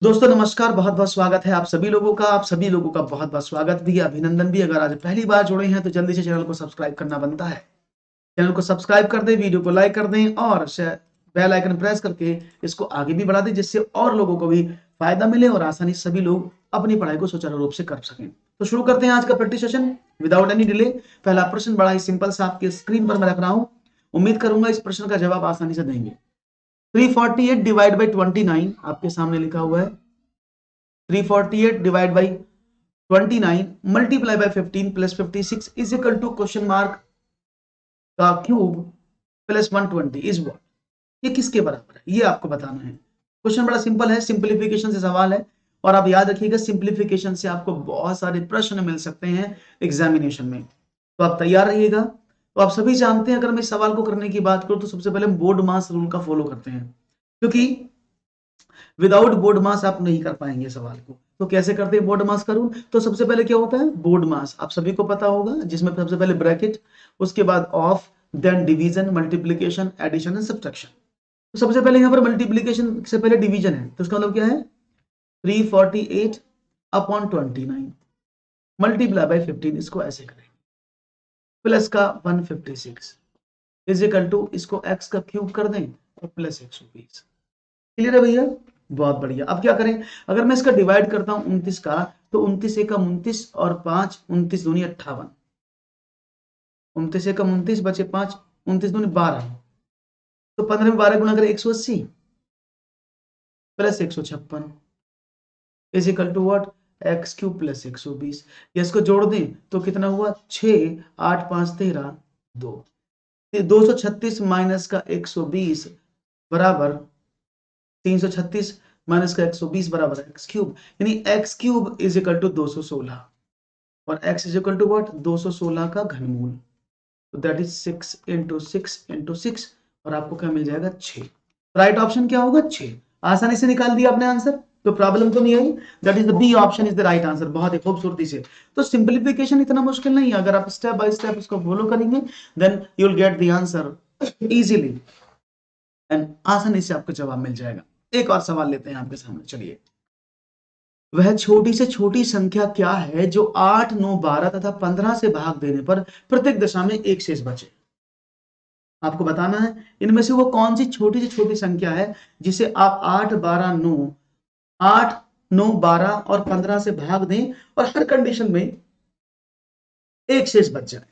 दोस्तों नमस्कार, बहुत-बहुत स्वागत है आप सभी लोगों का। आप सभी लोगों का बहुत-बहुत स्वागत भी, अभिनंदन भी। अगर आज पहली बार जुड़े हैं तो जल्दी से चैनल को सब्सक्राइब करना बनता है। चैनल को सब्सक्राइब कर दें, वीडियो को लाइक कर दें और बेल आइकन प्रेस करके इसको आगे भी बढ़ा दें, जिससे और लोगों को भी फायदा मिले और आसानी से सभी लोग अपनी पढ़ाई को सुचारू रूप से कर सकें। तो शुरू करते हैं आज का practice session without any delay. पहला प्रश्न बड़ा ही सिंपल सा आपके स्क्रीन पर मैं रख रहा हूँ। उम्मीद करूंगा इस प्रश्न का जवाब आसानी से देंगे। 348 डिवाइड बाई 29 आपके सामने लिखा हुआ है। 348 divide by 29 multiply by 15 plus 56 is equal to question mark का क्यूब प्लस 120 इज व्हाट। ये किसके बराबर है ये आपको बताना है। क्वेश्चन बड़ा सिंपल है, सिंप्लीफिकेशन से सवाल है और आप याद रखिएगा सिंप्लीफिकेशन से आपको बहुत सारे प्रश्न मिल सकते हैं एग्जामिनेशन में, तो आप तैयार रहिएगा। तो आप सभी जानते हैं, अगर मैं इस सवाल को करने की बात करूं तो सबसे पहले हम बोर्ड मास रूल का फॉलो करते हैं, क्योंकि विदाउट बोर्ड मास आप नहीं कर पाएंगे सवाल को। तो कैसे करते हैं बोर्ड मास का रूल? तो सबसे पहले क्या होता है बोर्ड मास, आप सभी को पता होगा, जिसमें सबसे पहले ब्रैकेट, उसके बाद of, then division, multiplication, addition and subtraction. तो सबसे पहले यहाँ पर मल्टीप्लीकेशन से पहले डिवीजन है, तो इसका मतलब क्या है 348 अपॉन 29 मल्टीप्लाई बाय 15, इसको ऐसे करें, प्लस का 156 इज इक्वल टू इसको x का क्यूब कर दें और प्लस 120। क्लियर है भैया? बहुत बढ़िया। अब क्या करें, अगर मैं इसका डिवाइड करता हूं 29 का, तो 29 एकम 29 और 5 29 दूनी 58, 29 एकम 29 बचे 5 29 दूनी 12, तो 15 में 12 गुणा करें 180 plus 156 is equal to what x cube plus 120। इसको जोड़ दें तो कितना हुआ 6 8 5 13 2, 236 माइनस का 120 बराबर 336 माइनस का 120 बराबर एक्स क्यूब, यानी x cube is equal to 216 और x is equal to what 216 का घनमूल, तो दैट इज 6 इंटू 6 इंटू 6 और आपको क्या मिल जाएगा 6। राइट ऑप्शन क्या होगा 6। आसानी से निकाल दिया आपने आंसर, तो प्रॉब्लम तो नहीं आई। That is the B option is the right answer. बहुत ही खूबसूरती से। तो सिंप्लीफिकेशन इतना मुश्किल नहीं है, अगर आप स्टेप बाय स्टेप इसको फॉलो करेंगे then you will get the answer easily and आसानी से आपको जवाब मिल जाएगा। एक और सवाल लेते हैं आपके सामने, चलिए। वह छोटी से छोटी संख्या क्या है जो 8 9 12 तथा 15 से भाग देने पर प्रत्येक दशा में एक शेष बचे? आपको बताना है इनमें से वो कौन सी छोटी से छोटी संख्या है जिसे आप 8 12 9 8 9 12 और 15 से भाग दें और हर कंडीशन में एक शेष बच जाए।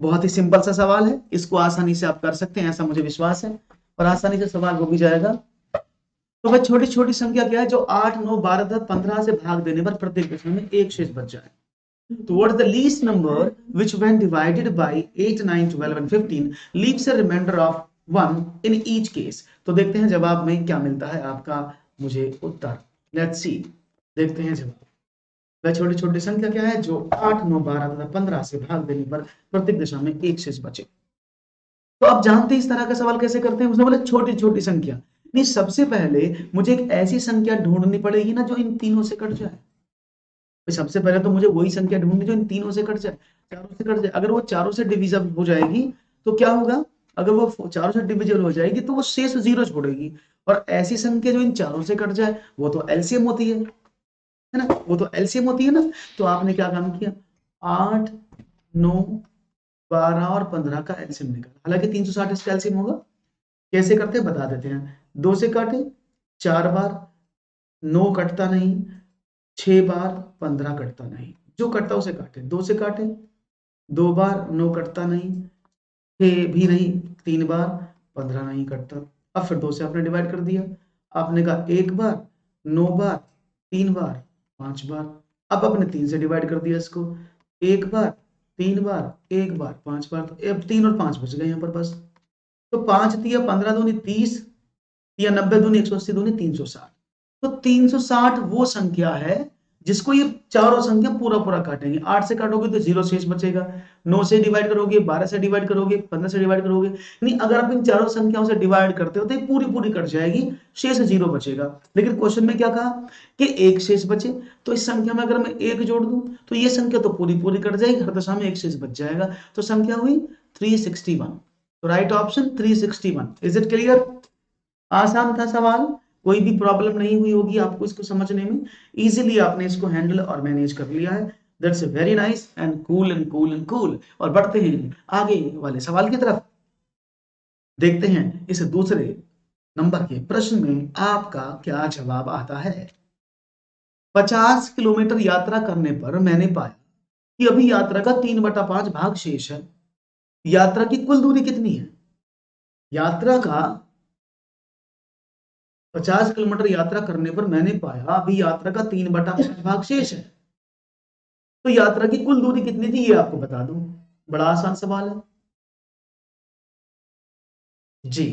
बहुत ही सिंपल सा सवाल है, इसको आसानी से आप कर सकते हैं, ऐसा मुझे विश्वास है, और आसानी से सवाल हो भी जाएगा। तो वह छोटी छोटी संख्या क्या है जो 8 9 12 तथा 15 से भाग देने पर प्रत्येक दशा में एक शेष बच जाए? तो what is the least number which when divided by 8 9 12 and 15 leaves a remainder of 1 in each case? तो देखते हैं जवाब में क्या मिलता है आपका मुझे उत्तर। लेट्स सी, देखते हैं जवाब। वह छोटी छोटी संख्या क्या है जो 8 9 12 तथा 15 से भाग देने पर प्रत्येक दशा में एक शेष बचे। तो आप जानते हैं इस तरह का सवाल कैसे करते हैं, उसने बोला छोटी छोटी संख्या। नहीं, सबसे पहले मुझे एक ऐसी संख्या ढूंढनी पड़ेगी ना जो इन तीनों से कट जाए। सबसे पहले तो मुझे वही संख्या ढूंढनी जो इन तीनों से कट जाए, चारों से कट जाए। अगर वो चारों से डिविजिबल हो जाएगी तो क्या होगा, अगर वो चारों से डिविजिबल हो जाएगी तो वो शेष जीरो छोड़ेगी, और ऐसी संख्या जो इन चारों से कट जाए वो तो एलसीएम होती है ना, वो तो एलसीएम होती है ना। तो आपने क्या काम किया, 8 9 12 और 15 का एलसीएम निकाला। हालांकि 360 इसका एलसीएम होगा, कैसे करते बता देते हैं। 2 से काटे 4 बार, 9 कटता नहीं, 6 बार, 15 कटता नहीं, जो कटता उसे काटे। 2 से काटे 2 बार, 9 कटता नहीं, 6 भी नहीं, 3 बार, 15 नहीं कटता। अब फिर 2 से आपने डिवाइड कर दिया, आपने कहा 1 बार, 9 बार, 3 बार, 5 बार। अब आपने 3 से डिवाइड कर दिया इसको, 1 बार, 3 बार, 1 बार, 5 बार। तो अब 3 और 5 बच गए यहाँ पर बस। तो 5 दिया 15 दूनी 30 या 90 दूनी 180 दूनी 360। तो 360 वो संख्या है जिसको ये चारों संख्या पूरा पूरा काटेंगे। 8 से काटोगे तो जीरो शेष बचेगा, 9 से डिवाइड करोगे, 12 से डिवाइड करोगे, 15 से डिवाइड करोगे, नहीं अगर आप इन चारों संख्याओं से डिवाइड करते हो तो ये पूरी पूरी कट जाएगी, शेष जीरो बचेगा। लेकिन क्वेश्चन में क्या कहा कि एक शेष बचे, तो इस संख्या में अगर मैं एक जोड़ दूं तो ये संख्या तो पूरी पूरी कट जाएगी, हर दशा में एक शेष बच जाएगा। तो संख्या हुई 361। तो right option 361। Is it clear? आसान था सवाल, कोई भी प्रॉब्लम नहीं हुई होगी आपको इसको समझने में, इजीली आपने इसको हैंडल और मैनेज कर लिया है। That's very nice and cool and cool and cool. और बढ़ते हैं आगे वाले सवाल की तरफ, देखते हैं इस दूसरे नंबर के प्रश्न में आपका क्या जवाब आता है। 50 किलोमीटर यात्रा करने पर मैंने पाया कि अभी यात्रा का 3/5 भाग शेष है। यात्रा की कुल दूरी कितनी है? यात्रा का 50 किलोमीटर यात्रा करने पर मैंने पाया अभी यात्रा का 3/5 भाग शेष है। तो यात्रा की कुल दूरी कितनी थी ये आपको बता दूं। बड़ा आसान सवाल है जी।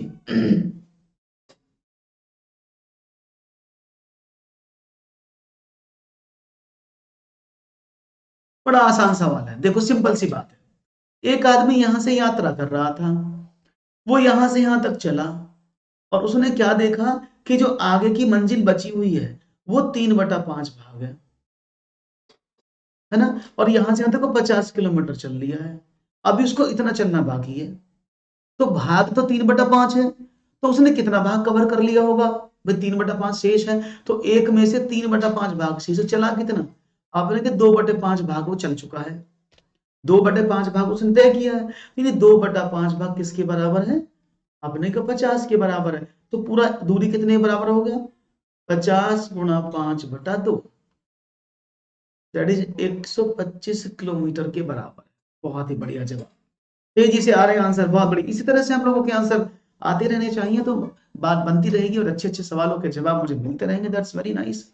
बड़ा आसान सवाल है, देखो सिंपल सी बात है। एक आदमी यहां से यात्रा कर रहा था, वो यहां से यहां तक चला और उसने क्या देखा कि जो आगे की मंजिल बची हुई है वो 3/5 भाग है ना। और यहां से यहां तक वो 50 किलोमीटर चल लिया है, अभी उसको इतना चलना बाकी है। तो भाग तो 3/5 है, तो उसने कितना भाग कवर कर लिया होगा? भाई 3/5 शेष है, तो एक में से 3/5 भाग शेष है। चला कितना? आपने कि 2/5 भाग वो चल चुका है, 2/5 भाग उसने तय किया है, यानी 2/5 भाग किसके बराबर है? अपने का 50 के बराबर है। तो पूरा दूरी कितने बराबर हो गया? 50 गुणा 5/2, दैट इज 125 किलोमीटर के बराबर। बहुत ही बढ़िया जवाब, तेजी से आ रहे हैं आंसर, बहुत बड़ी। इसी तरह से हम लोगों के आंसर आते रहने चाहिए, तो बात बनती रहेगी और अच्छे अच्छे सवालों के जवाब मुझे मिलते रहेंगे। That's very nice.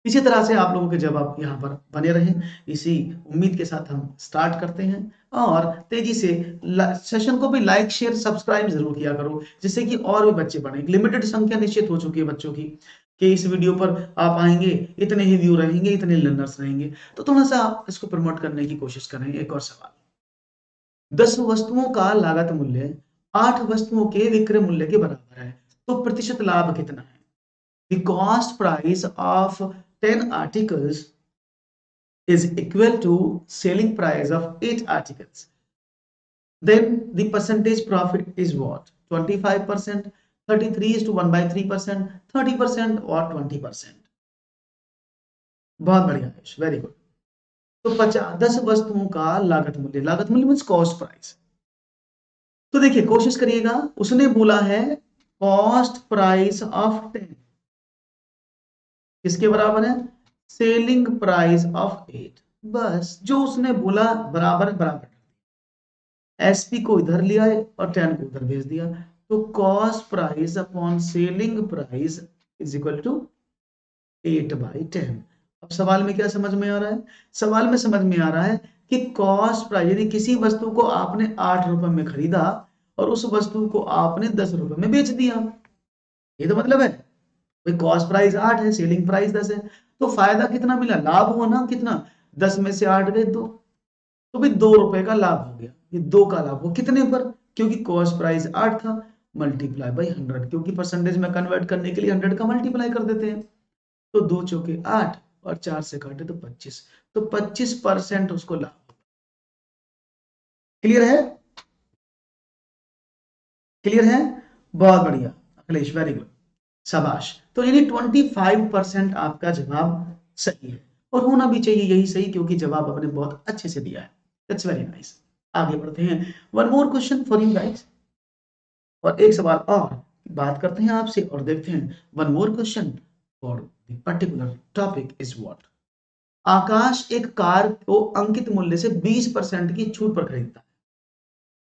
इसी तरह से आप लोगों के जवाब यहाँ पर बने रहे, इसी उम्मीद के साथ हम स्टार्ट करते हैं। और तेजी से सेशन को भी लाइक शेयर सब्सक्राइब जरूर किया करो, जिससे कि और भी बच्चे बढ़े। लिमिटेड संख्या निश्चित हो चुकी है बच्चों की कि इस वीडियो पर आप आएंगे, इतने ही व्यू रहेंगे, इतने लर्नर्स रहेंगे, तो थोड़ा सा आप इसको प्रमोट करने की कोशिश करें। एक और सवाल, 10 वस्तुओं का लागत मूल्य 8 वस्तुओं के विक्रय मूल्य के बराबर है, तो प्रतिशत लाभ कितना है? The cost price of 10 articles is equal to selling price of 8 articles. Then the percentage profit is what? 25%, 33 is to 1 by 3%, 30% or 20%? बहुत बढ़िया, वेरी गुड। तो 10 वस्तुओं का लागत मूल्य मीन्स कॉस्ट प्राइस। तो देखिए कोशिश करिएगा, उसने बोला है कॉस्ट प्राइस ऑफ 10 किसके बराबर है? Selling price of 8। बस जो उसने बोला बराबर बराबर, एसपी को इधर लिया है और 10 को उधर भेज दिया। तो cost price upon selling price is equal to 8/10। अब सवाल में क्या समझ में आ रहा है? सवाल में समझ में आ रहा है कि कॉस्ट प्राइस, यदि किसी वस्तु को आपने 8 रुपए में खरीदा और उस वस्तु को आपने 10 रुपए में बेच दिया, ये तो मतलब है। भाई कॉस्ट प्राइस 8 है, सेलिंग प्राइस 10 है, तो फायदा कितना मिला? लाभ हुआ ना कितना? 10 में से 8 गए 2, तो भाई 2 रुपए का लाभ हो गया। ये 2 का लाभ हो कितने पर? क्योंकि कॉस्ट प्राइस 8 था, मल्टीप्लाई बाई 100, क्योंकि परसेंटेज में कन्वर्ट करने के लिए 100 का मल्टीप्लाई कर देते हैं। तो 2 चौके 8 और 4 से काटे तो 25, तो 25% उसको लाभ। क्लियर है? क्लियर है, बहुत बढ़िया अखिलेश, वेरी गुड, शाबाश। तो यानी 25% आपका जवाब सही है, और होना भी चाहिए यही सही, क्योंकि जवाब आपने बहुत अच्छे से दिया है। That's very nice. आगे बढ़ते हैं, one more question for you guys, और एक सवाल और बात करते हैं आपसे और देखते हैं। One more question for the particular topic is what. Akash एक कार को अंकित मूल्य से 20% की छूट पर खरीदता है।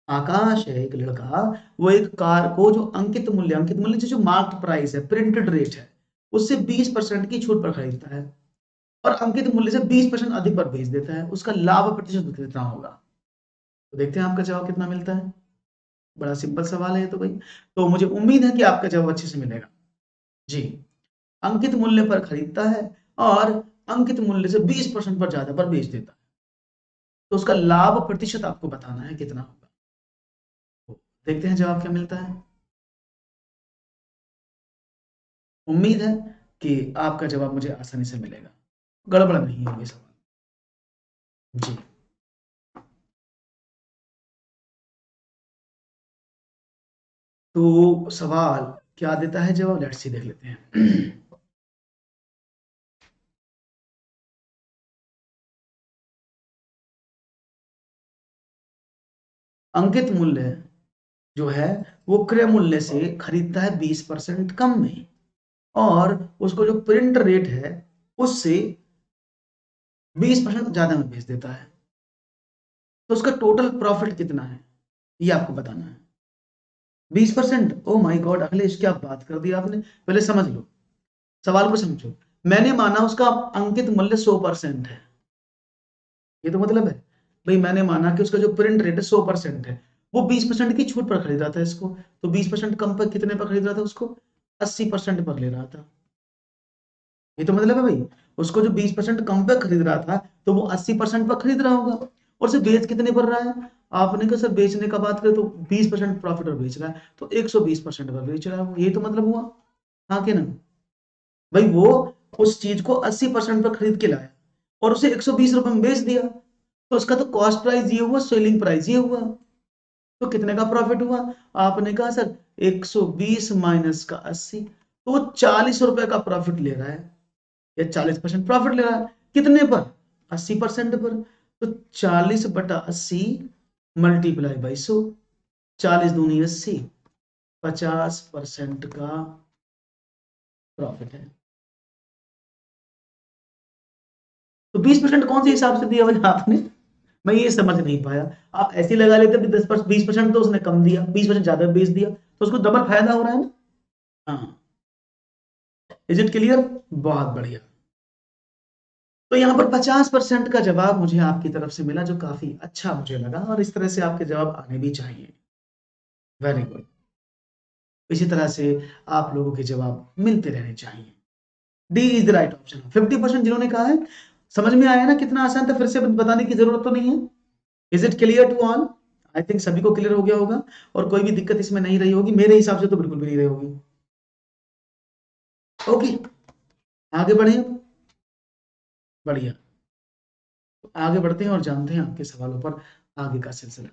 आकाश है एक लड़का, वो एक कार को जो अंकित मूल्य जो मार्क्ड प्राइस है, प्रिंटेड रेट है, उससे 20% की छूट पर खरीदता है और अंकित मूल्य से 20% अधिक पर बेच देता है। उसका लाभ प्रतिशत कितना होगा? तो देखते हैं आपका जवाब कितना मिलता है। बड़ा सिंपल सवाल है ये तो भाई। तो मुझे उम्मीद है कि आपका जवाब अच्छे से मिलेगा जी। अंकित मूल्य पर खरीदता है और अंकित मूल्य से 20% पर ज्यादा पर बेच देता है, तो उसका लाभ प्रतिशत आपको बताना है कितना होगा। तो देखते हैं जवाब क्या मिलता है। उम्मीद है कि आपका जवाब मुझे आसानी से मिलेगा, गड़बड़ नहीं है ये सवाल जी। तो सवाल क्या देता है जवाब, लेट्स सी, देख लेते हैं। अंकित मूल्य जो है वो क्रय मूल्य से खरीदता है 20% कम में, और उसको जो प्रिंट रेट है उससे 20% ज्यादा में बेच देता है। तो उसका टोटल प्रॉफिट कितना है ये आपको बताना है। 20%, ओ माय गॉड अखिलेश क्या बात कर दी आपने, पहले समझ लो, सवाल को समझो। मैंने माना उसका अंकित मूल्य 100% है, ये तो मतलब है भाई, मैंने माना कि उसका जो प्रिंट रेट है 100% है, वो 20% की छूट पर खरीद रहा था इसको, तो 20% कम पर कितने पर खरीद रहा था उसको, 80% पर ले रहा था। ये तो मतलब है भाई, उसको जो 20% कम पे खरीद रहा था तो वो 80% पर खरीद रहा होगा, और सिर्फ बेच कितने पर रहा है, आपने कहा सर बेचने का बात करें तो 20% प्रॉफिट पर बेच रहा है, तो 120% पर बेच रहा है, ये तो मतलब हुआ। हाँ कि ना भाई, वो उस चीज को 80% पर खरीद के लाया और उसे 120 रुपए में बेच दिया, तो उसका तो कॉस्ट प्राइस ये हुआ, सेलिंग प्राइस ये हुआ, तो कितने का प्रॉफिट हुआ, आपने कहा सर 120 माइनस का 80, तो वो 40 रुपए का प्रॉफिट ले रहा है, या 40% प्रॉफिट ले रहा है, कितने पर, 80% पर। तो 40/80 मल्टीप्लाई बाई 100, 40 दूनी 80, 50% का प्रॉफिट है। तो 20% कौन से हिसाब से दिया भाई आपने, मैं ये समझ नहीं पाया। आप ऐसे लगा लेते भी 10%, 20% तो उसने कम दिया, 20% ज्यादा बेच दिया, तो उसको डबल फायदा हो रहा है ना। हाँ, इज इट क्लियर, बहुत बढ़िया। तो यहाँ पर 50% का जवाब मुझे आपकी तरफ से मिला, जो काफी अच्छा मुझे लगा, और इस तरह से आपके जवाब आने भी चाहिए। Very good. इसी तरह से आप लोगों के जवाब मिलते रहने चाहिए। D is the right option. 50% जिन्होंने कहा है, समझ में आया ना कितना आसान था, फिर से बताने की जरूरत तो नहीं है। Is it clear to all, I think सभी को क्लियर हो गया होगा, और कोई भी दिक्कत इसमें नहीं रही होगी, मेरे हिसाब से तो बिल्कुल भी नहीं रही होगी। ओके, आगे बढ़े, बढ़िया। आगे बढ़ते हैं और जानते हैं आपके सवालों पर आगे का सिलसिला।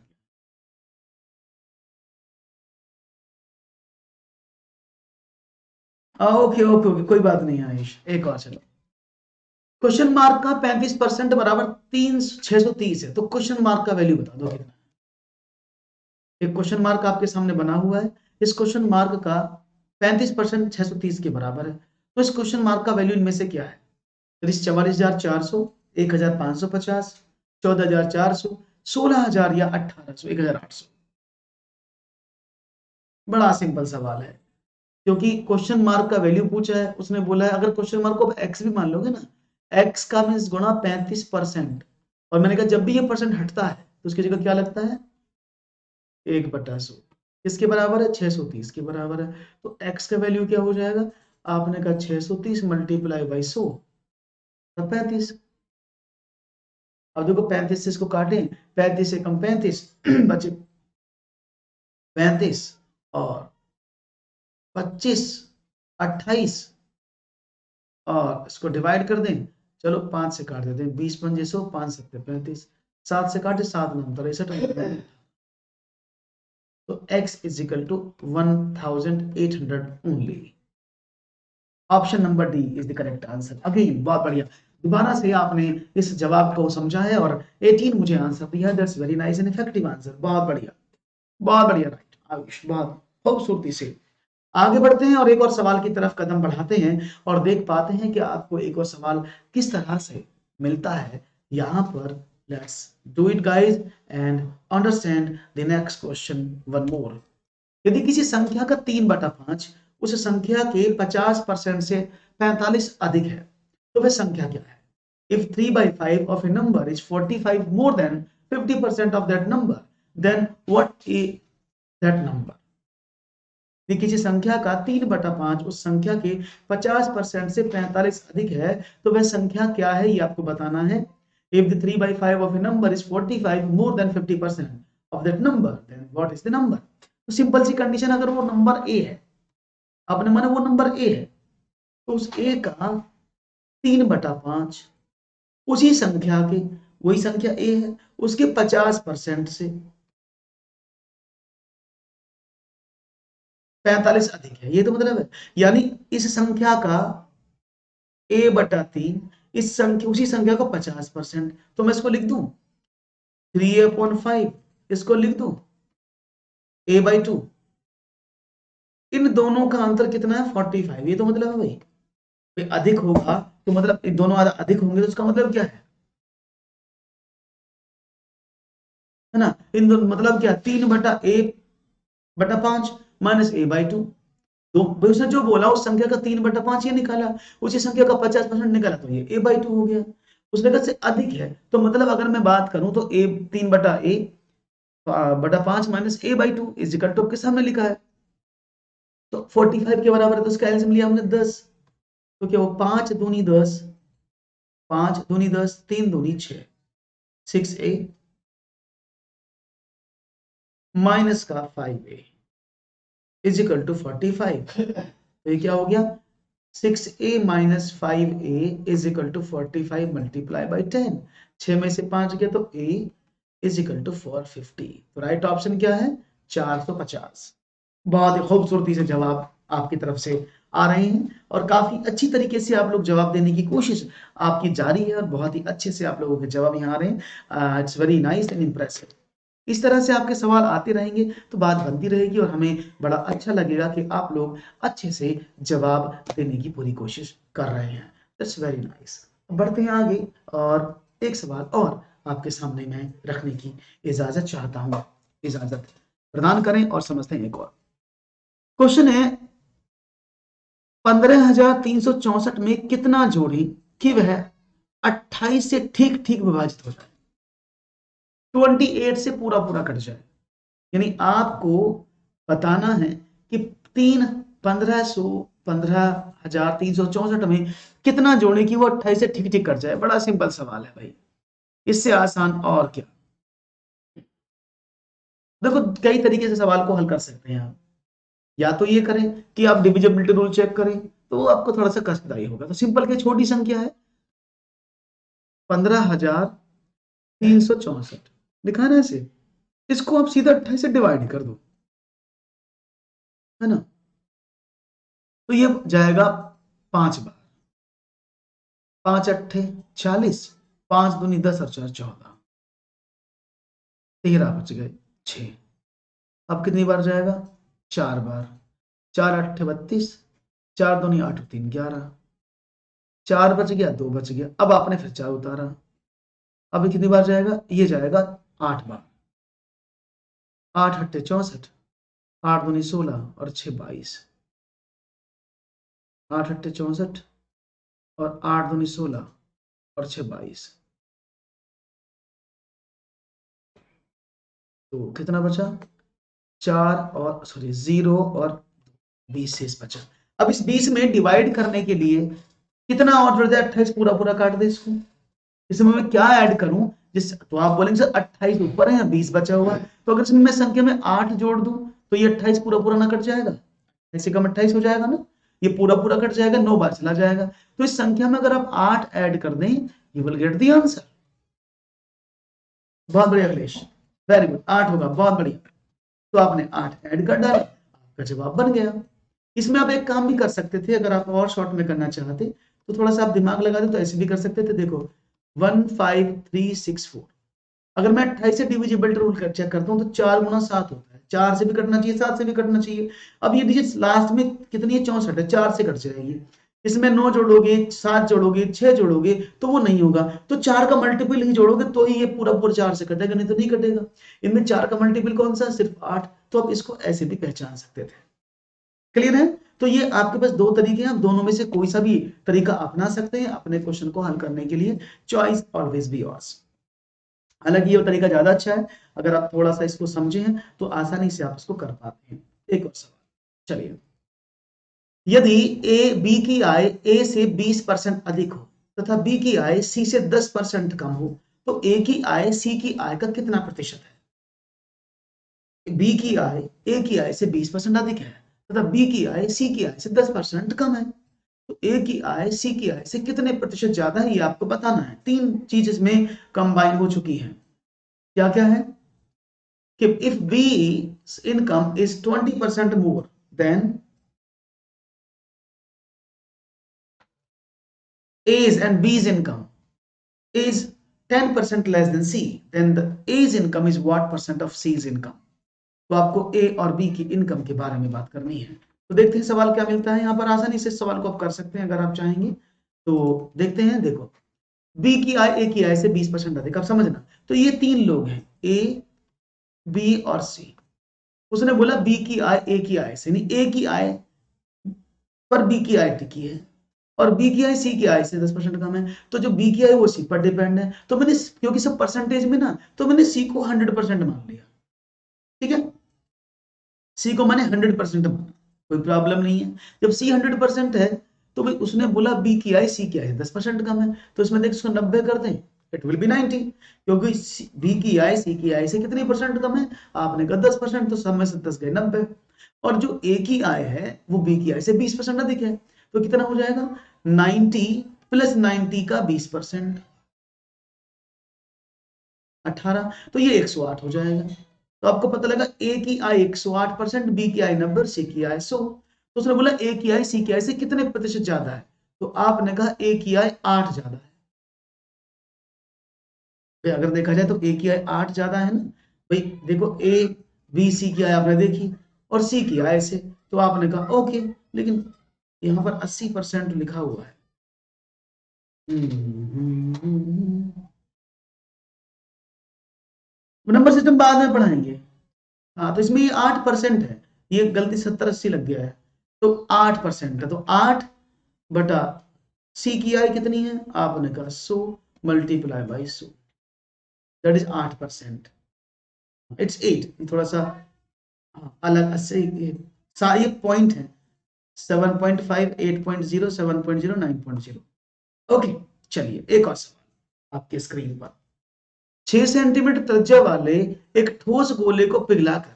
ओके ओके ओके, कोई बात नहीं है आयुष, एक और चलो। क्वेश्चन मार्क का 35% बराबर 630 है, तो क्वेश्चन मार्क का वैल्यू बता दो कितना। एक क्वेश्चन मार्क आपके सामने बना हुआ है, इस क्वेश्चन मार्क का 35% 630 के बराबर है, तो इस क्वेश्चन मार्क का वैल्यू इनमें से क्या है। 44,400, 1,550, 14,400, 16,000 या 1,800, 1,800। बड़ा सिंपल सवाल है, क्योंकि क्वेश्चन मार्क का वैल्यू पूछा है, उसने बोला है अगर क्वेश्चन मार्क को एक्स भी मान लोगे ना, एक्स का मीन्स गुणा 35%, और मैंने कहा जब भी ये परसेंट हटता है तो उसकी जगह क्या लगता है, 1/100। किसके बराबर है, 630 के बराबर है। तो एक्स का वैल्यू क्या हो जाएगा, आपने कहा 630 मल्टीप्लाई बाई 100, 35। अब देखो 35 से इसको काटें, 35 से कम 35 बचे 35, और 25, 28, और इसको डिवाइड कर दें, चलो 5 से काट देते हैं, 20×5 5 7 35, 7 से काटे 7 9 63, तो x is equal to 1800 only. Option number D is the correct answer. Again बहुत बढ़िया, दोबारा से आपने इस जवाब को समझा है और 18 मुझे आंसर दिया, that's very nice and effective answer, बहुत बढ़िया, बहुत बढ़िया, राइट आयुष, बहुत खूबसूरती से। आगे बढ़ते हैं और एक और सवाल की तरफ कदम बढ़ाते हैं, और देख पाते हैं कि आपको एक और सवाल किस तरह से मिलता है यहाँ पर। Let's do it guys and understand the next question one more. यदि किसी संख्या का 3/5 उस संख्या के 50% से 45 अधिक है, तो वह संख्या क्या है। If 3/5 of a number is 45 more than 50% of that number, then what is that number? यदि किसी संख्या का 3/5 उस संख्या के 50% से 45 अधिक है, तो वह संख्या क्या है, ये आपको बताना है। If the 3/5 of a number is 45 more than 50% of that number, then what is the number? तो सिंपल सी कंडीशन, अगर वो नंबर ए है, आपने माना वो नंबर ए है, तो उस ए का 3/5 उसी संख्या के, वही संख्या ए है, उसके 50% से 45 अधिक है, ये तो मतलब है। यानी इस संख्या का a/3, इस संख्या उसी संख्या को 50%, तो मैं इसको लिख दूं 3a/5, इसको लिख दूं a/2। इन दोनों का अंतर कितना है 45, ये तो मतलब है भाई अधिक होगा तो मतलब इन दोनों अधिक होंगे तो उसका मतलब क्या है ना, इन दोनों मतलब क्या 3/a/5 माइनस a/2। तो उसने जो बोला उस संख्या का 3/5 ये निकाला, उसी संख्या का 50% निकाला तो ये a/2 हो गया। उसने कहा से अधिक है तो मतलब अगर मैं बात करूं तो a 3/a/5 minus a/2 is equal to के सामने लिखा है, तो 45 के बराबर है तो उसका एलसीएम लिया हमने 10, तो क्या वो 5 दूनी 10, 5 दूनी 10, 3 दूनी 6, 6a माइनस का 5a इज इक्वल टू 45। तो ये क्या हो गया 6a minus 5a is equal to 45 multiply by 10, 6 में से 5 गया तो a इज इक्वल टू 450। तो राइट ऑप्शन क्या है 450। बहुत ही खूबसूरती से जवाब आपकी तरफ से आ रहे हैं और काफी अच्छी तरीके से आप लोग जवाब देने की कोशिश आपकी जारी है और बहुत ही अच्छे से आप लोगों के जवाब यहाँ आ रहे हैं। It's very nice and impressive. इस तरह से आपके सवाल आते रहेंगे तो बात बनती रहेगी और हमें बड़ा अच्छा लगेगा कि आप लोग अच्छे से जवाब देने की पूरी कोशिश कर रहे हैं। That's very nice. बढ़ते हैं आगे और एक सवाल और आपके सामने मैं रखने की इजाजत चाहता हूँ, इजाजत प्रदान करें और समझते हैं। एक और क्वेश्चन है 15,364 में कितना जोड़ें कि वह 28 से ठीक ठीक विभाजित हो जाए, 28 से पूरा पूरा कट जाए। यानी आपको बताना है कि 15,364 में कितना जोड़े कि वो 28 से ठीक ठीक कट जाए। बड़ा सिंपल सवाल है भाई, इससे आसान और क्या। देखो कई तरीके से सवाल को हल कर सकते हैं आप, या तो ये करें कि आप डिविजिबिलिटी रूल चेक करें तो आपको थोड़ा सा कष्टदायी होगा। तो सिंपल की छोटी संख्या है 15,364 लिखा है ना ऐसे, इसको आप सीधा 28 से डिवाइड कर दो, है ना, तो ये जाएगा 5 बार, 5 अट्ठे 40, 5 दूनी 10 और 4 14, 13 बच गए 6। अब कितनी बार जाएगा 4 बार, 4 अट्ठे 32, 4 दूनी 8 3 11, 4 बच गया 2 बच गया। अब आपने फिर 4 उतारा, अब कितनी बार जाएगा ये जाएगा 8 बार, 8 अट्ठे 64, 8 दूनी 16 और 6 22, 8 अट्ठे 64 और 8 दूनी 16 और 6 22, तो कितना बचा 4 और सॉरी 0 और 20 शेष बचा। अब इस 20 में डिवाइड करने के लिए कितना और जुड़ जाए 28 पूरा पूरा काट दे इसको, इसमें मैं क्या ऐड करूं जिस, तो आप बोलेंगे सर 28 ऊपर है या 20 बचा हुआ है, तो अगर इसमें मैं संख्या में 8 जोड़ दूं तो ये 28 पूरा पूरा ना कट जाएगा, ऐसे कम 28 हो जाएगा ना, ये पूरा पूरा कट जाएगा 9 बार चला जाएगा। तो इस संख्या में अगर आप 8 ऐड कर दें you will get the answer. बहुत बढ़िया अखिलेश, वेरी गुड, 8 होगा, बहुत बढ़िया। तो आपने 8 ऐड कर डाला, आपका जवाब बन गया। इसमें आप एक काम भी कर सकते थे, अगर आप और शॉर्ट में करना चाहते तो थोड़ा सा आप दिमाग लगा दे तो ऐसे भी कर सकते थे। देखो 15364, अगर मैं 28 से डिविजिबल रूल चेक करता हूँ तो 4 गुना 7 होता है, 4 से भी कटना चाहिए 7 से भी कटना चाहिए। अब ये डिजिट लास्ट में कितनी है 64 है, 4 से कट जाएगी। इसमें 9 जोड़ोगे 7 जोड़ोगे 6 जोड़ोगे तो वो नहीं होगा, तो 4 का मल्टीपल ही जोड़ोगे तो ही ये पूरा पूरा 4 से कटेगा, नहीं तो नहीं कटेगा। इनमें 4 का मल्टीपल कौन सा, सिर्फ 8। तो आप इसको ऐसे भी पहचान सकते थे। क्लियर है। तो ये आपके पास दो तरीके हैं, आप दोनों में से कोई सा भी तरीका अपना सकते हैं अपने क्वेश्चन को हल करने के लिए। Choice always be yours. हालांकि ये तरीका ज्यादा अच्छा है, अगर आप थोड़ा सा इसको समझे हैं तो आसानी से आप इसको कर पाते हैं। एक और सवाल, चलिए, यदि ए बी की आय ए से 20% अधिक हो तथा बी की आय सी से 10% कम हो तो ए की आय सी की आय का कितना प्रतिशत है। बी की आय ए की आय से 20% अधिक है तथा बी की आय सी की आय से 10% कम है, तो ए की आय सी की आय से कितने प्रतिशत ज्यादा है ये आपको बताना है। तीन चीज इसमें कंबाइन हो चुकी है, क्या क्या है कि if be income is 20% more, then A's and B's income is 10% less than C, then the A's income is what percent of C's income? तो आपको ए और बी की इनकम के बारे में बात करनी है। तो देखते हैं सवाल क्या मिलता है। यहाँ पर आसानी से सवाल को आप कर सकते हैं अगर आप चाहेंगे तो। देखते हैं, देखो बी की आय ए की आय से 20% अधिक। अब समझना, तो ये तीन लोग हैं ए, बी और सी। उसने बोला बी की आय ए की आय से, नहीं ए की आय पर बी की आय टिकी है और बी की आय सी की आय से 10% कम है, तो जो बी की आय वो सी पर डिपेंड है। तो मैंने, क्योंकि सब परसेंटेज में ना, तो मैंने सी को 100% मान लिया। ठीक है, सी को मैंने 100% माना, कोई प्रॉब्लम नहीं है। जब सी 100% है तो भाई उसने बोला बी की आय सी की आय 10% कम है, तो इसमें देख इसको 90 कर दें, इट विल बी 90, क्योंकि बी की आय सी की आय से कितनी परसेंट कम है? आपने कहा 10%, तो सब में से 10 गए 90। और जो ए की आय है वो बी की आय से 20% अधिक है, तो कितना हो जाएगा? 90 प्लस 90 का 20%, 18, तो ये 108 हो जाएगा। तो आपको पता लगा ए की आय 108%, बी की आय 90, सी की आय 100। तो उसने बोला ए की आय सी की आय से कितने प्रतिशत ज्यादा है? तो आपने कहा ए की आय 8 ज्यादा है। भाई अगर देखा जाए तो ए की आय 8 ज्यादा है ना। भाई देखो ए बी सी की आय आपने देखी और सी की आय से, तो आपने कहा ओके। लेकिन यहाँ पर 80% लिखा हुआ है। नंबर सिस्टम बाद में पढ़ाएंगे। हाँ, तो इसमें ये 8% है, ये गलती 70-80 लग गया है, तो 8% है, तो 8 बटा सी की आय कितनी है? आपने कहा 100 multiply by 100, that is 8%। It's 8, थोड़ा सा अलग से ये पॉइंट है 7.5, 8.0, 7.0, 9.0। ओके, चलिए एक और सवाल आपके स्क्रीन पर। 6 सेंटीमीटर त्रिज्या वाले एक ठोस गोले को पिघलाकर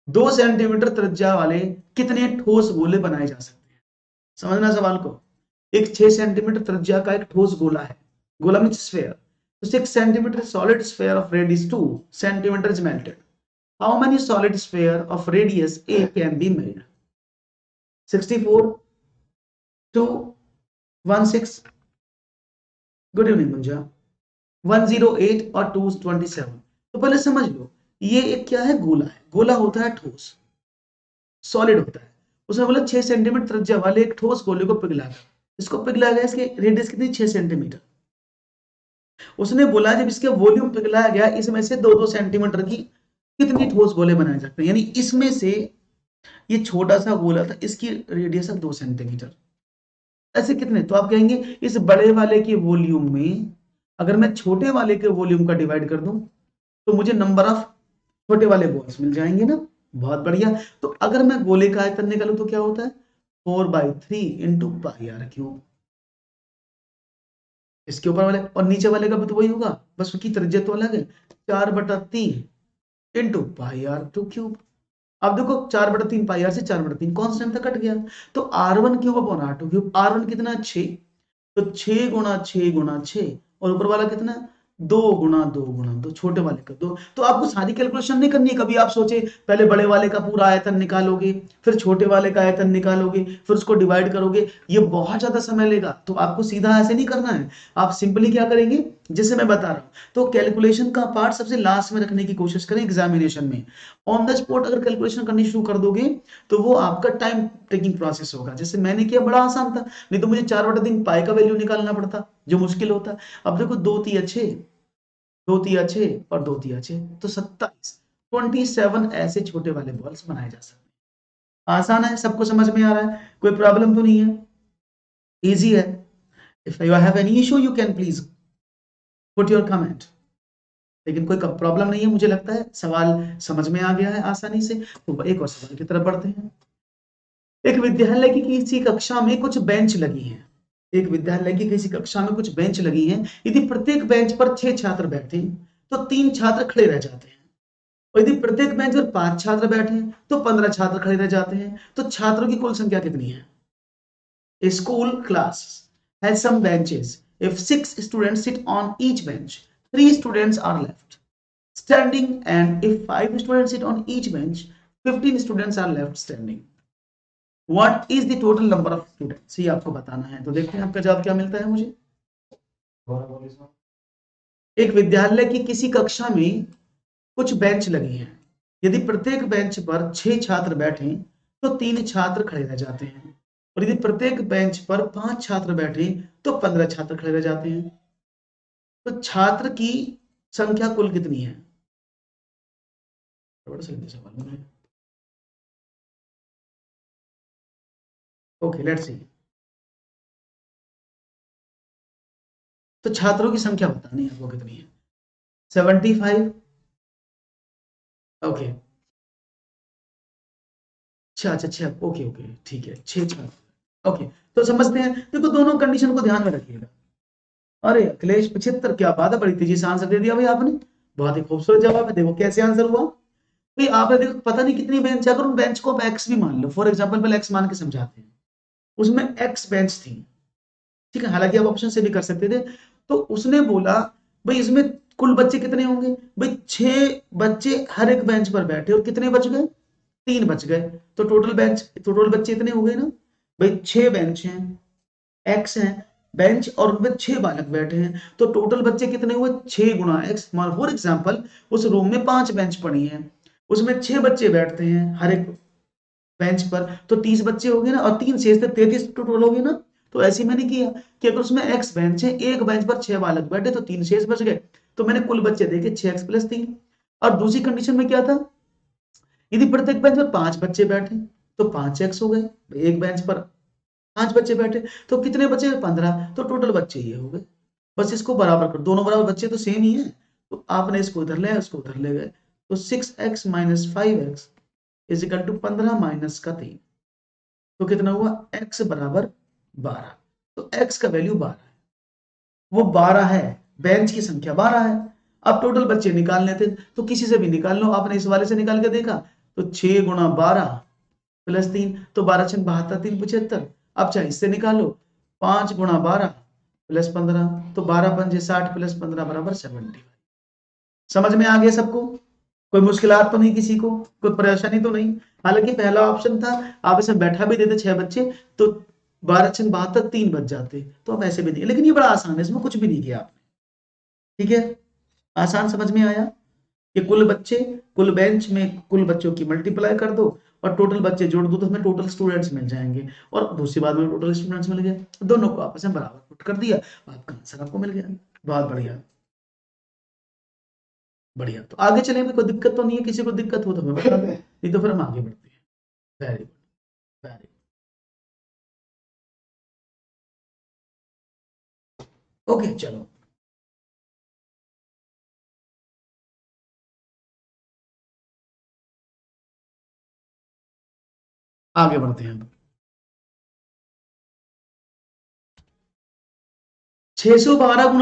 2 सेंटीमीटर त्रिज्या वाले कितने ठोस गोले बनाए जा सकते हैं? समझना सवाल को। एक 6 सेंटीमीटर त्रिज्या का एक ठोस गोला है, गोला मींस स्फीयर, तो 6 centimetre solid sphere of radius 2 centimeter is melted. How many solid sphere of radius A can be made? 64, 2, 16, good evening मुंजा, 108 और 227। तो पहले समझ लो, ये एक क्या है? गोला है। गोला होता है ठोस, सॉलिड होता है। उसने बोला 6 सेंटीमीटर त्रिज्या वाले एक ठोस गोले को पिघला, इसको पिघला गया, इसके रेडियस कितनी? 6 सेंटीमीटर। उसने बोला जब इसके वॉल्यूम पिघलाया गया, इसमें से 2-2 सेंटीमीटर की कितनी ठोस गोले बनाए जाते हैं? यानी इसमें से ये छोटा सा गोला था, इसकी रेडियस है 2 सेंटीमीटर। ऐसे कितने? तो आप कहेंगे इस बड़े वाले के वॉल्यूम में अगर मैं छोटे वाले के वॉल्यूम का डिवाइड कर दूं तो मुझे नंबर ऑफ छोटे वाले बॉल्स मिल जाएंगे ना। बहुत बढ़िया। तो अगर मैं गोले का आयतन निकालूं तो क्या होता है? 4/3 इंटू पाई आर क्यूब। इसके ऊपर वाले और नीचे वाले का भी तो वही होगा, बस उसकी त्रिज्या तो अलग है। 4/3 into pi r to cube. अब देखो 4/3 पाई आर से 4/3 कांस्टेंट था, कट गया। तो R1 cube upon R2 cube. R1 कितना? 6, तो 6 गुणा 6 गुणा 6, और ऊपर वाला कितना? 2 गुणा 2 गुणा 2, छोटे वाले का 2। तो आपको सारी कैलकुलेशन नहीं करनी है। कभी आप सोचे पहले बड़े वाले का पूरा आयतन निकालोगे, फिर छोटे वाले का आयतन निकालोगे, फिर उसको डिवाइड करोगे, ये बहुत ज्यादा समय लेगा। तो आपको सीधा ऐसे नहीं करना है, आप सिंपली क्या करेंगे जैसे मैं बता रहा हूं। तो कैलकुलेशन का पार्ट सबसे लास्ट में रखने की कोशिश करें एग्जामिनेशन में। ऑन द स्पॉट अगर कैलकुलेशन करनी शुरू कर दोगे तो वो आपका टाइम टेकिंग प्रोसेस होगा। जैसे मैंने किया बड़ा आसान था, नहीं तो मुझे 4/3 पाई का वैल्यू निकालना पड़ता, जो मुश्किल होता। अब देखो 2 तिया 6, 2 तिया 6 और 2 तिया 6, तो 27, 27 ऐसे छोटे वाले बॉल्स बनाए जा सकते हैं। आसान है, सबको समझ में आ रहा है, कोई प्रॉब्लम तो नहीं है, इजी है। If you have any issue you can please put your comment. लेकिन कोई प्रॉब्लम नहीं है, मुझे लगता है सवाल समझ में आ गया है आसानी से। तो एक और सवाल की तरफ बढ़ते हैं। एक विद्यालय की किसी कक्षा में कुछ बेंच लगी हैं। एक विद्यालय की किसी कक्षा में कुछ बेंच लगी हैं। यदि प्रत्येक बेंच पर 6 छात्र बैठे तो 3 छात्र खड़े रह जाते हैं, और यदि प्रत्येक बेंच पर 5 छात्र बैठे तो 15 छात्र खड़े रह जाते हैं। तो छात्रों की कुल संख्या कितनी है? A school class has some benches. If 6 students sit on each bench, 3 students are left standing, and if 5 students sit on each bench, 15 students are left standing, what is the total number of students, ये आपको बताना है। तो देखते हैं आपका जवाब क्या मिलता है मुझे। एक विद्यालय की किसी कक्षा में कुछ बेंच लगी हैं, यदि प्रत्येक बेंच पर 6 छात्र बैठे तो 3 छात्र खड़े रह जाते हैं, और यदि प्रत्येक बेंच पर 5 छात्र बैठे तो 15 छात्र खड़े रह जाते हैं। तो छात्र की संख्या कुल कितनी है? बड़ा सीधा सवाल है। Okay let's see. तो छात्रों की संख्या बतानी है वो कितनी है? 75। ओके अच्छा अच्छा अच्छा, ओके ओके ठीक है, 6 छात्र। ओके तो समझते हैं, देखो दोनों कंडीशन को ध्यान में रखिएगा। अरे अखिलेश 75, क्या बात है, बड़ी तेजी से आंसर दे दिया भाई आपने, बहुत ही खूबसूरत जवाब है। देखो कैसे आंसर हुआ भाई, आपने देखो पता नहीं कितनी बेंच, अगर उन बेंच को आप एक्स भी मान लो, फॉर एग्जाम्पल पहले एक्स मान के समझाते हैं, उसमें एक्स बेंच थी, ठीक है, हालांकि आप ऑप्शन से भी कर सकते थे। तो उसने बोला भाई इसमें कुल बच्चे कितने होंगे, भाई 6 बच्चे हर एक बेंच पर बैठे और कितने बच गए, 3 बच गए। तो टोटल बच्चे इतने हो गए ना भाई, 6 बेंच हैं, एक्स हैं बेंच, और उनमें 6 बालक बैठे हैं, तो टोटल बच्चे कितने हुए, 6 गुणा एक्स। फॉर एग्जाम्पल उस रूम में 5 बेंच पड़ी हैं, उसमें 6 बच्चे बैठते हैं हर एक बेंच पर, तो 30 बच्चे हो गए ना, और 3 शेष थे, 33 टोटल हो गए ना। तो ऐसे मैंने किया कि अगर उसमें एक्स बेंच है, एक बेंच पर 6 बालक बैठे तो 3 शेष बच गए, तो मैंने कुल बच्चे देखे 6x + 3। और दूसरी कंडीशन में क्या था, यदि प्रत्येक बेंच पर 5 बच्चे बैठे तो 5x हो गए, एक बेंच पर 5 बच्चे बैठे तो कितने बचे, 15, तो टोटल बच्चे ये हो गए। बस इसको बराबर कर, दोनों बराबर, बच्चे तो सेम ही है, तो आपने इसको उधर ले उसको उधर ले गए, तो 6x - 5x = 15 माइनस का 3, तो कितना हुआ, x बराबर 12। तो x का वैल्यू 12 है, वो 12 है, बेंच की संख्या 12 है। अब टोटल बच्चे निकालने थे, तो किसी से भी निकाल लो, आपने इस वाले से निकाल के देखा, तो 6 × 12 + 3, तो 12 × 6 = 72, 3 × 75। अब चाहे इससे निकालो, 5 × 12 + 15, तो 12 × 5 = 60 + 15 = 70। समझ में आ गया सबको? कोई मुश्किलात तो नहीं किसी को, कोई परेशानी तो नहीं? हालांकि पहला ऑप्शन था, आप इसमें बैठा भी देते 6 बच्चे तो 12 × 6 = 72, 3 बच जाते, तो आप ऐसे भी नहीं, लेकिन ये बड़ा आसान है, इसमें कुछ भी नहीं किया आपने, ठीक है, आसान समझ में आया कि कुल बेंच में कुल बच्चों की मल्टीप्लाई कर दो और टोटल बच्चे जोड़ दो, तो हमें टोटल स्टूडेंट्स मिल जाएंगे, और दूसरी बात में टोटल स्टूडेंट्स मिल गए, दोनों को आपस में बराबर पुट कर दिया, आपका आंसर आपको मिल गया। बहुत बढ़िया, बढ़िया। तो आगे चलेंगे, कोई दिक्कत तो नहीं है, किसी को दिक्कत हो तो हमें बता दें, नहीं तो फिर हम आगे बढ़ते हैं। Very good, very good, okay चलो आगे बढ़ते हैं। 612 ×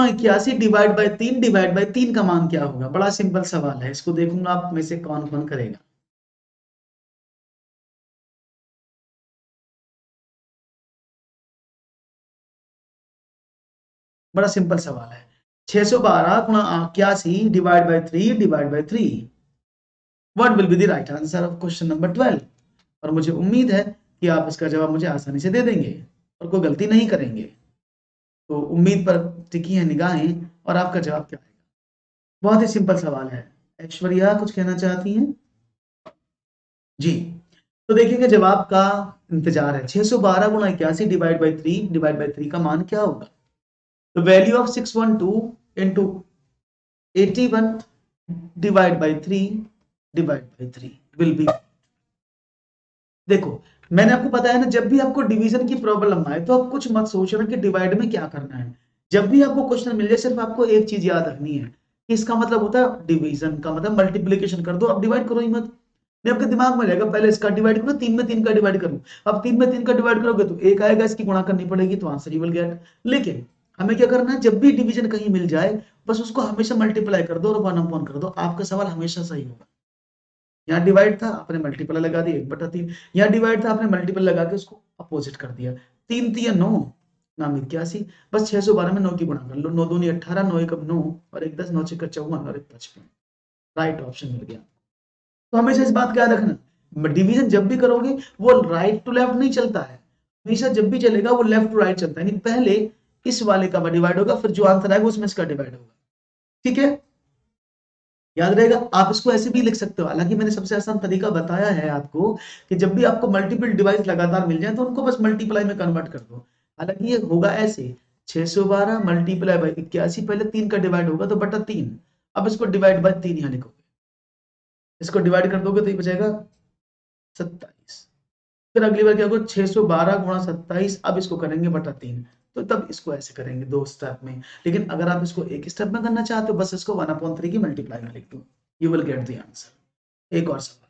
81 ÷ 3 का मान क्या होगा? बड़ा सिंपल सवाल है, इसको देखूंगा आप में से कौन कौन करेगा। बड़ा सिंपल सवाल है, 612 × 81 ÷ 3 what will be the right answer of question number 12? और मुझे उम्मीद है कि आप इसका जवाब मुझे आसानी से दे देंगे और कोई गलती नहीं करेंगे। तो उम्मीद पर टिकी है निगाहें, और आपका जवाब क्या आएगा? बहुत ही सिंपल सवाल है। ऐश्वर्या कुछ कहना चाहती हैं? जी, तो देखिएगा जवाब का इंतजार है। 612 × 81 ÷ 3 का मान क्या होगा? The value of 612 into 81 ÷ 3 will be, देखो मैंने आपको बताया ना, जब भी आपको डिवीजन की प्रॉब्लम आए तो आप कुछ मत सोचना कि डिवाइड में क्या करना है। जब भी आपको क्वेश्चन मिल जाए, सिर्फ आपको एक चीज याद रखनी है कि इसका मतलब होता है डिवीजन का मतलब मल्टीप्लीकेशन कर दो, अब डिवाइड करो ही मत। नहीं, आपके दिमाग में रहेगा पहले इसका डिवाइड करो, 3 में 3 का डिवाइड करूं, अब 3 में 3 का डिवाइड करोगे तो एक आएगा, इसकी गुणा करनी पड़ेगी, तो आंसर ही विल गेट। लेकिन हमें क्या करना है, जब भी डिवीजन कहीं मिल जाए बस उसको हमेशा मल्टीप्लाई कर दो और 1/3 कर दो, आपका सवाल हमेशा सही होगा। यहाँ डिवाइड था, आपने मल्टीपल लगा दिया 1/3, यहाँ डिवाइड था, आपने मल्टीपल लगा के उसको अपोजिट कर दिया। 3 3 9 नाम 81, बस 612 में 9 की गुणा कर लो, 9 दूनी 18, 9 1 9 और 1 10, 9 6 54 और 1 55, राइट ऑप्शन मिल गया। तो हमेशा इस बात का याद रखना, डिवीजन जब भी करोगे वो राइट टू लेफ्ट नहीं चलता है, हमेशा जब भी चलेगा वो लेफ्ट टू राइट चलता है, यानी पहले इस वाले का डिवाइड होगा, फिर जो आंसर आएगा उसमें इसका डिवाइड होगा। ठीक है, याद रहेगा। आप इसको ऐसे भी लिख सकते हो, हालांकि मैंने सबसे आसान तरीका बताया है आपको कि जब भी आपको मल्टीपल डिवाइस लगातार मिल जाए तो उनको बस मल्टीप्लाई में कन्वर्ट कर दो। हालांकि ये होगा ऐसे 612 मल्टीप्लाई बाई 81, पहले 3 का डिवाइड होगा तो बटा 3, अब इसको डिवाइड बाई 3 यहाँ लिखोगे, इसको डिवाइड कर दोगे तो ये बचेगा 27। फिर अगली बार क्या होगा 612 गुणा 27, अब इसको करेंगे बटा 3, तो तब इसको ऐसे करेंगे 2 स्टेप में। लेकिन अगर आप इसको एक स्टेप में करना चाहते हो बस इसको 1/3 की मल्टीप्लाई में लिख दो, you will get the answer. एक और सवाल,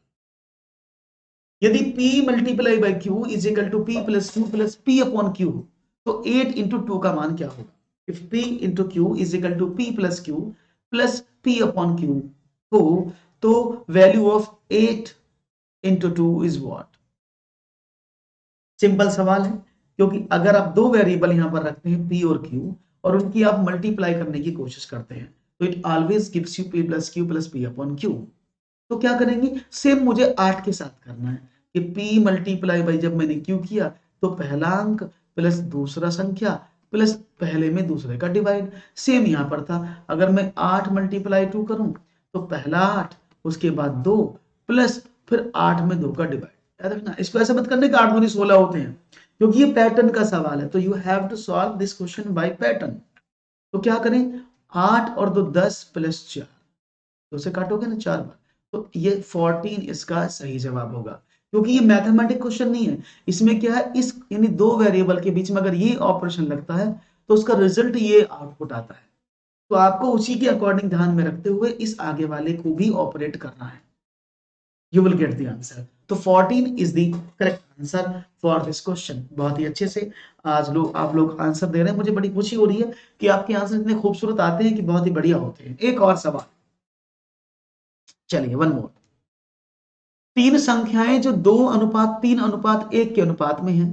यदि P multiply by Q is equal to P plus Q plus P upon Q, तो 8 इंटू 2 का मान क्या होगा? If P into Q is equal to P plus Q plus P upon Q हो तो value of 8 into 2 is what? Simple सवाल है, क्योंकि अगर आप दो वेरिएबल यहां पर रखते हैं P और Q और उनकी आप मल्टीप्लाई करने की कोशिश करते हैं तो it always gives you P plus Q plus P upon Q। तो क्या करेंगे, सेम मुझे 8 के साथ करना है कि P मल्टीप्लाई बाई जब मैंने Q किया तो पहला अंक प्लस दूसरा संख्या प्लस पहले में दूसरे का डिवाइड, सेम यहां पर था। अगर मैं 8 मल्टीप्लाई 2 करूं तो पहला 8 उसके बाद 2 प्लस फिर 8 में 2 का डिवाइड। याद रखना, इसको ऐसा मत करने कि 8 दूनी 16 होते हैं, क्योंकि ये पैटर्न का सवाल है, तो you have to solve this question by pattern. तो क्या करें, 8 और 2 10 प्लस 4, तो उसे काटोगे ना 4 बार, तो ये 14 इसका सही जवाब होगा। क्योंकि ये मैथमेटिक क्वेश्चन नहीं है, इसमें क्या है, इस यानी दो वेरिएबल के बीच में अगर ये ऑपरेशन लगता है तो उसका रिजल्ट ये आउटपुट आता है, तो आपको उसी के अकॉर्डिंग ध्यान में रखते हुए इस आगे वाले को भी ऑपरेट करना है। You will get the answer. तो 14 is the correct answer for this question. बहुत ही अच्छे से आज आप लोग आंसर दे रहे हैं, मुझे बड़ी खुशी हो रही है कि आपके आंसर इतने खूबसूरत आते हैं कि बहुत ही बढ़िया होते हैं। एक और सवाल, चलिए वन मोर। तीन संख्याएं जो 2:3:1 के अनुपात में है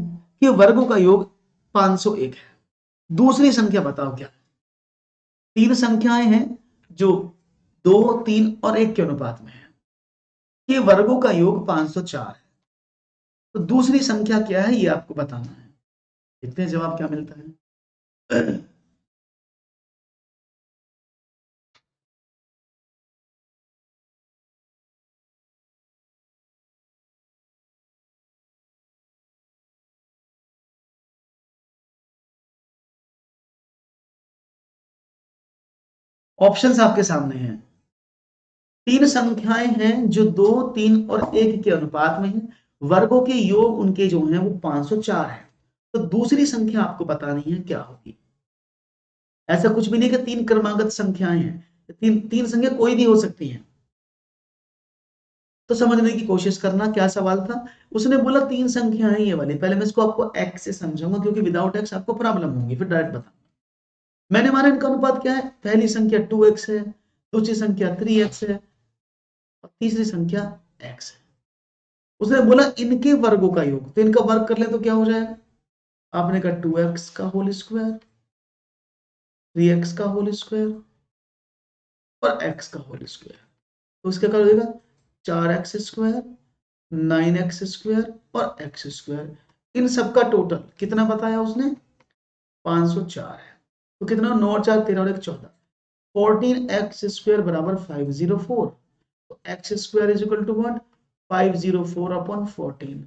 कि वर्गों का योग 501 है। दूसरी संख्या बताओ क्या? तीन संख्याएं हैं जो 2, 3 और 1 के अनुपात में है कि वर्गों का योग 504 है। तो दूसरी संख्या क्या है ये आपको बताना है। देखते हैं जवाब क्या मिलता है। ऑप्शंस आपके सामने हैं। तीन संख्याएं हैं जो 2, 3 और 1 के अनुपात में है, वर्गों के योग उनके जो हैं वो 504 है। तो दूसरी संख्या आपको बतानी है क्या होगी। ऐसा कुछ भी नहीं कि तीन क्रमागत संख्याएं हैं, तीन तीन संख्या कोई भी हो सकती है। तो समझने की कोशिश करना क्या सवाल था। उसने बोला तीन संख्याएं ये वाली, पहले मैं इसको आपको एक्स से समझाऊंगा क्योंकि विदाउट एक्स आपको प्रॉब्लम होगी, फिर डायरेक्ट बता। मैंने माना इनका अनुपात क्या है, पहली संख्या 2x है, दूसरी संख्या 3x है और तीसरी संख्या x है। उसने बोला इनके वर्गों का योग, तो इनका वर्ग कर ले तो क्या हो जाएगा, आपने कहा 2x का होल स्क्वायर, 3x का होल स्क्वायर और x का होल स्क्वायर। तो उसका क्या हो जाएगा 4x स्क्वायर, 9x स्क्वायर और x स्क्वायर। इन सबका टोटल कितना बताया उसने, 504 है। तो कितना, 9 और 4 13 और 1 14, 14x स्क्वायर बराबर 504। तो x square is equal to what, 504 upon 14,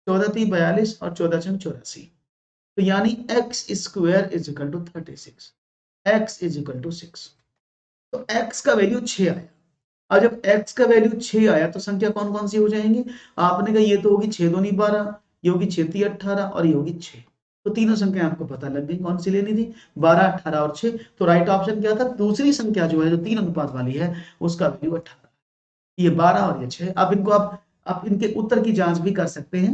14 3 42 और 14 6 84। तो यानी x square is equal to 36, x is equal to 6। तो x का वैल्यू 6 आया। और जब x का वैल्यू 6 आया तो संख्या कौन कौन सी हो जाएंगी, आपने कहा ये तो होगी 6 दूनी 12, ये होगी 6 3 18 और ये होगी 6। तो तीनों संख्या आपको पता लग गई कौन सी लेनी थी, 12 18 और 6। तो राइट ऑप्शन क्या था, दूसरी संख्या जो है जो तीन अनुपात वाली है उसका वैल्यू 18, ये 12 और ये 6। अब इनको आप इनके उत्तर की जांच भी कर सकते हैं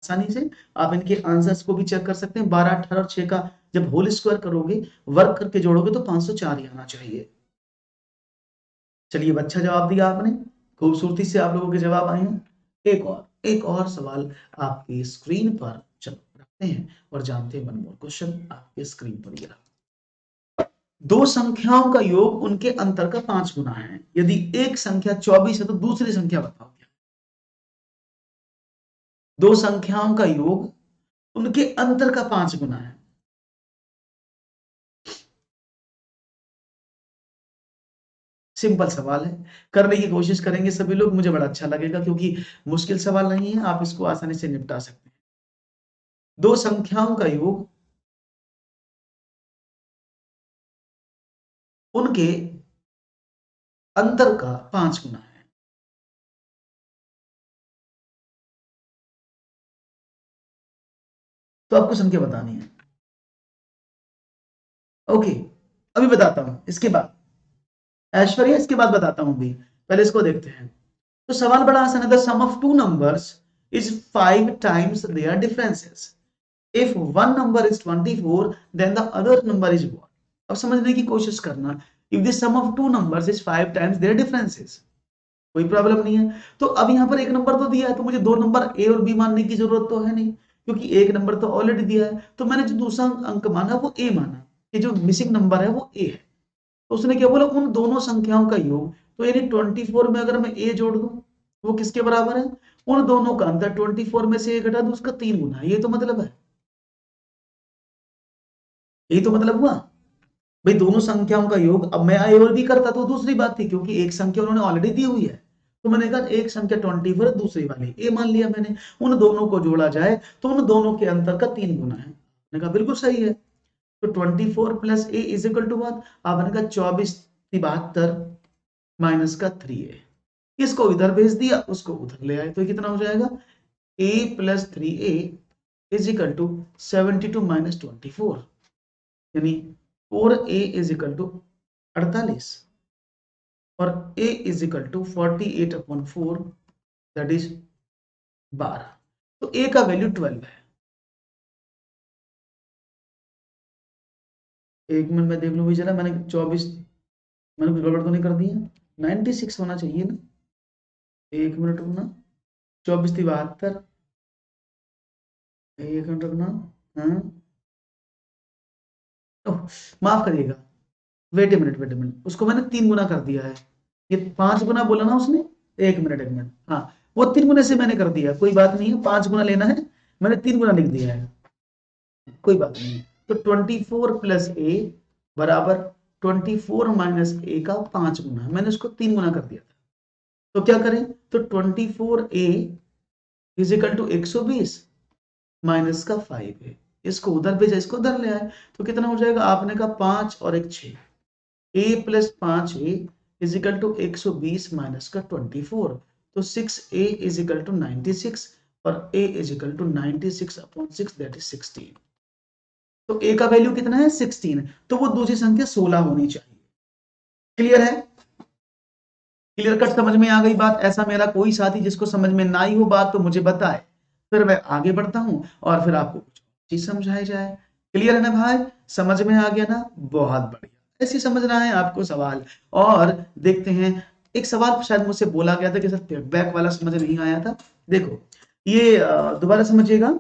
आसानी से, आप इनके आंसर्स को भी चेक कर सकते हैं। 12 18 और 6 का जब होल स्क्वायर करोगे, वर्ग करके जोड़ोगे तो 504 ही आना चाहिए। चलिए अच्छा जवाब दिया आपने, खूबसूरती से आप लोगों के जवाब आए हैं। एक और सवाल आपकी स्क्रीन पर चलो रखते हैं और जानते हैं वन मोर क्वेश्चन आपके स्क्रीन पर। ये दो संख्याओं का योग उनके अंतर का 5 गुना है। यदि एक संख्या 24 है तो दूसरी संख्या बताओ क्या। दो संख्याओं का योग उनके अंतर का 5 गुना है। सिंपल सवाल है, करने की कोशिश करेंगे सभी लोग, मुझे बड़ा अच्छा लगेगा, क्योंकि मुश्किल सवाल नहीं है, आप इसको आसानी से निपटा सकते हैं। दो संख्याओं का योग उनके अंतर का 5 गुना है। तो आपको संख्या बतानी है। ओके, अभी बताता हूं, इसके बाद ऐश्वर्या, इसके बाद बताता हूं भी, पहले इसको देखते हैं। तो सवाल बड़ा आसान है। The sum of two numbers is 5 times their differences. If one number is 24 then the other number is what. अब समझने की कोशिश करना। If the sum of two numbers is 5 times their differences, कोई प्रॉब्लम नहीं है। तो अब यहाँ पर एक नंबर तो दिया है, तो मुझे दो नंबर ए और बी मानने की जरूरत तो है नहीं, क्योंकि एक नंबर तो ऑलरेडी दिया है। तो मैंने जो दूसरा अंक माना वो ए माना, ये जो मिसिंग नंबर है वो ए है। तो उसने क्या बोला, उन दोनों संख्याओं का योग। तो यानी 24 में अगर मैं ए जोड़ दूं, वो किसके बराबर है, उन दोनों का अंतर 24 में से ए घटा दूं, उसका 3 गुना है। ये तो मतलब है, यही तो मतलब हुआ भाई, दोनों संख्याओं का योग। अब मैं ए और बी करता तो दूसरी बात थी, क्योंकि एक संख्या उन्होंने ऑलरेडी दी हुई है। तो मैंने कहा एक संख्या 24 है, दूसरी वाली ए मान लिया मैंने। उन दोनों को जोड़ा जाए तो उन दोनों के अंतर का 3 गुना है। मैंने कहा बिल्कुल सही है। तो 24 plus a is equal to what, आपने कहा 24 माइनस का 3a। इसको इधर भेज दिया, उसको उधर ले आए, तो कितना हो जाएगा, a plus 3a is equal to 72 minus 24, यानी 4a इज इक्वल टू 48, और a is equal to 48/4, that is 12। तो a का वैल्यू 12 है। एक मिनट में देख लो भाई जरा, मैंने 24, मैंने कोई गड़बड़ तो नहीं कर दी है, 96 होना चाहिए ना। एक मिनट रुकना, 24 × 72, एक मिनट रुकना। हाँ, ओह, माफ करिएगा, वेट ए मिनट, उसको मैंने 3 गुना कर दिया है। ये 5 गुना बोला ना उसने, एक मिनट, हाँ, वो 3 गुना से मैंने कर दिया, कोई बात नहीं है, 5 गुना लेना है, मैंने 3 गुना लिख दिया है, कोई बात नहीं है। तो 24 प्लस ए बराबर 24 माइनस ए का 5 गुना, मैंने उसको 3 गुना कर दिया था। तो क्या करें, तो 24a is equal to 120 minus का 5 है। इसको उधर भेजा, इसको उधर ले आए, तो कितना हो जाएगा, आपने कहा 5 और 1 6, a plus 5a is equal to 120 minus का 24। तो 6a इज इक्वल टू 96, और a is equal to 96/6, that is 16। तो a का वैल्यू कितना है, 16, तो वो दूसरी संख्या 16 होनी चाहिए। क्लियर है, क्लियर कट, समझ में आ गई बात। ऐसा मेरा कोई साथी जिसको समझ में ना आई हो बात तो मुझे बताए, फिर मैं आगे बढ़ता हूं और फिर आपको कुछ चीज समझाई जाए। क्लियर है ना भाई, समझ में आ गया ना, बहुत बढ़िया। ऐसे समझना है आपको सवाल। और देखते हैं, एक सवाल शायद मुझसे बोला गया था कि सर बैक वाला समझ नहीं आया था। देखो ये दोबारा समझिएगा।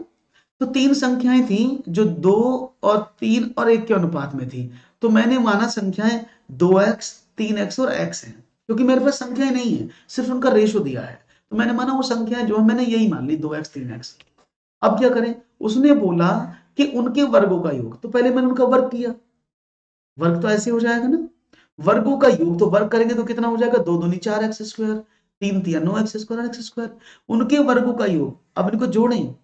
तो 3 संख्याएं थी जो 2 और 3 और 1 के अनुपात में थी। तो मैंने माना संख्याएं 2x 3x और x हैं, क्योंकि मेरे पास संख्याएं नहीं है, सिर्फ उनका रेशो दिया है। तो मैंने माना वो संख्याएं जो है मैंने यही मान ली, 2x 3x। अब क्या करें, उसने बोला कि उनके वर्गों का योग, तो पहले मैंने उनका वर्ग किया। वर्ग तो ऐसे हो जाएगा ना, वर्गों का योग, तो वर्ग करेंगे तो कितना हो जाएगा, 2 दूनी 4x², 3 तिया 9x² x²। उनके वर्गों का योग, अब इनको जोड़ें,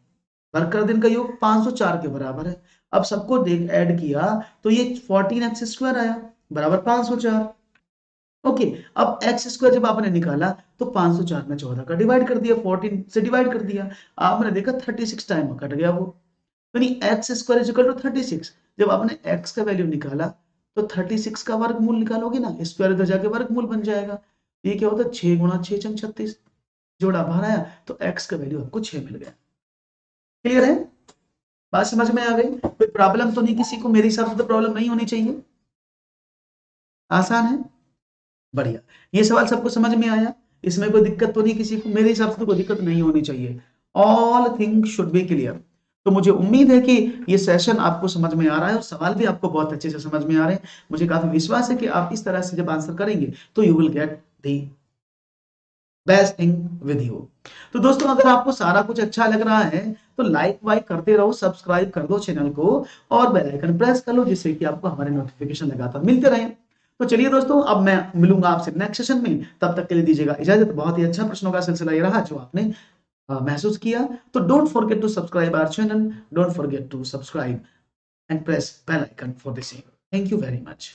वर्ग कर दिन का योग 504 के बराबर है। अब सबको देख ऐड किया तो ये 14x² आया बराबर 504। ओके, अब x² जब आपने निकाला तो 504 में 14 का डिवाइड कर दिया, 14 से डिवाइड कर दिया, आपने देखा 36 टाइम कट गया वो, यानी x² इज इक्वल टू 36। जब आपने x का वैल्यू निकाला तो 36 का वर्गमूल निकालोगे ना, स्क्वायर इधर जाके वर्गमूल बन जाएगा। ये क्या होता है, 6 गुणा 6 छंग 36, जोड़ा बाहर आया तो x का वैल्यू आपको 6 मिल गया। क्लियर है, बात समझ में आ गई, कोई प्रॉब्लम तो नहीं किसी को, मेरे हिसाब से तो प्रॉब्लम नहीं होनी चाहिए, आसान है, बढ़िया। ये सवाल सबको समझ में आया, इसमें कोई दिक्कत तो नहीं किसी को, मेरे हिसाब से तो कोई दिक्कत नहीं होनी चाहिए। All things should be clear. तो मुझे उम्मीद है कि ये सेशन आपको समझ में आ रहा है और सवाल भी आपको बहुत अच्छे से समझ में आ रहे हैं। मुझे काफी विश्वास है कि आप इस तरह से जब आंसर करेंगे तो you will get the best thing with you. तो दोस्तों अगर आपको सारा कुछ अच्छा लग रहा है तो लाइक वाइक करते रहो, सब्सक्राइब कर दो चैनल को और बेल आइकन प्रेस कर लो, जिससे कि आपको हमारे नोटिफिकेशन लगातार मिलते रहे। तो चलिए दोस्तों, अब मैं मिलूंगा आपसे नेक्स्ट सेशन में, तब तक के लिए दीजिएगा इजाजत। बहुत ही अच्छा प्रश्नों का सिलसिला ये रहा जो आपने महसूस किया। तो don't forget to subscribe our channel, don't forget to subscribe and press bell icon for the same. Thank you very much.